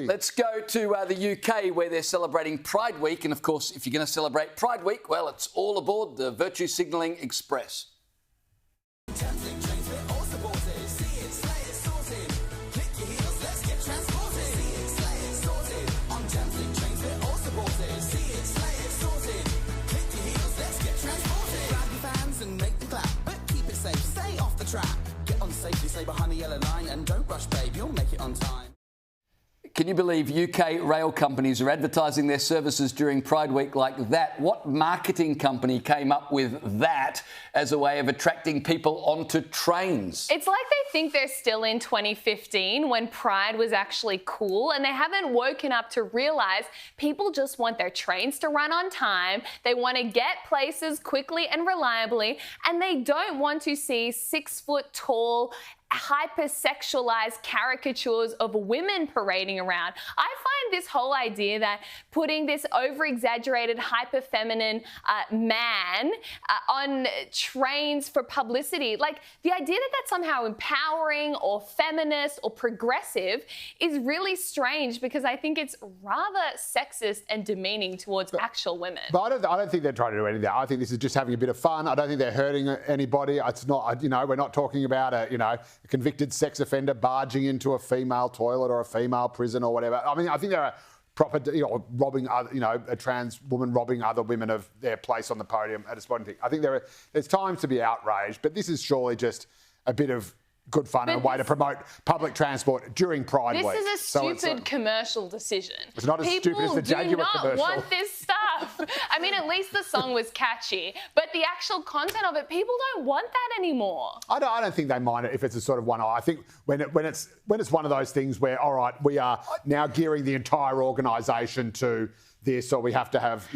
Let's go to the UK, where they're celebrating Pride Week. And, of course, if you're going to celebrate Pride Week, well, it's all aboard the Virtue Signalling Express. Get on safely, stay behind the yellow line, and don't rush, babe, you'll make it on time. Can you believe UK rail companies are advertising their services during Pride Week like that? What marketing company came up with that as a way of attracting people onto trains? It's like they think they're still in 2015 when Pride was actually cool, and they haven't woken up to realise people just want their trains to run on time, they want to get places quickly and reliably, and they don't want to see 6-foot-tall hypersexualized caricatures of women parading around. I find this whole idea that putting this over-exaggerated, hyper-feminine man on trains for publicity, like the idea that that's somehow empowering or feminist or progressive is really strange, because I think it's rather sexist and demeaning towards actual women. But I don't think they're trying to do anything. I think this is just having a bit of fun. I don't think they're hurting anybody. It's not, we're not talking about a convicted sex offender barging into a female toilet or a female prison or whatever. I mean, I think there are proper, robbing other, a trans woman robbing other women of their place on the podium at a sporting thing. I think there's times to be outraged, but this is surely just a bit of good fun and a way to promote public transport during Pride Week. This is a stupid commercial decision. It's not as stupid as the Jaguar commercial. People do not want this stuff. I mean, at least the song was catchy, but the actual content of it, people don't want that anymore. I don't think they mind it if it's a sort of one-eye. I think when it's one of those things where, all right, we are now gearing the entire organisation to this, or we have to have,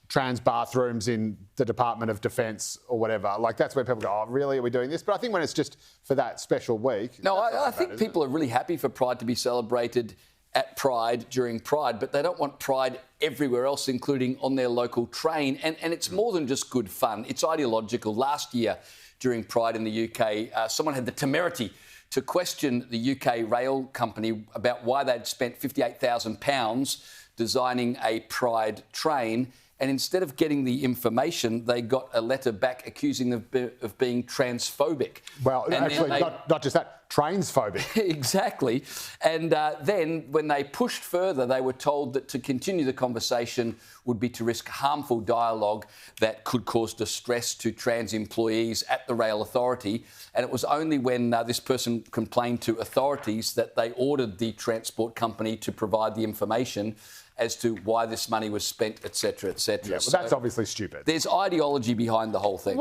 trans bathrooms in the Department of Defence or whatever. Like, that's where people go, oh, really, are we doing this? But I think when it's just for that special week... No, I think people are really happy for Pride to be celebrated at Pride during Pride, but they don't want Pride everywhere else, including on their local train. And it's more than just good fun. It's ideological. Last year, during Pride in the UK, someone had the temerity to question the UK rail company about why they'd spent £58,000 designing a Pride train. And instead of getting the information, they got a letter back accusing them of being transphobic. Well, and actually, not just that, transphobic. Exactly. And then when they pushed further, they were told that to continue the conversation would be to risk harmful dialogue that could cause distress to trans employees at the rail authority. And it was only when this person complained to authorities that they ordered the transport company to provide the information as to why this money was spent, etc., etc. Yeah, well, that's obviously stupid. There's ideology behind the whole thing.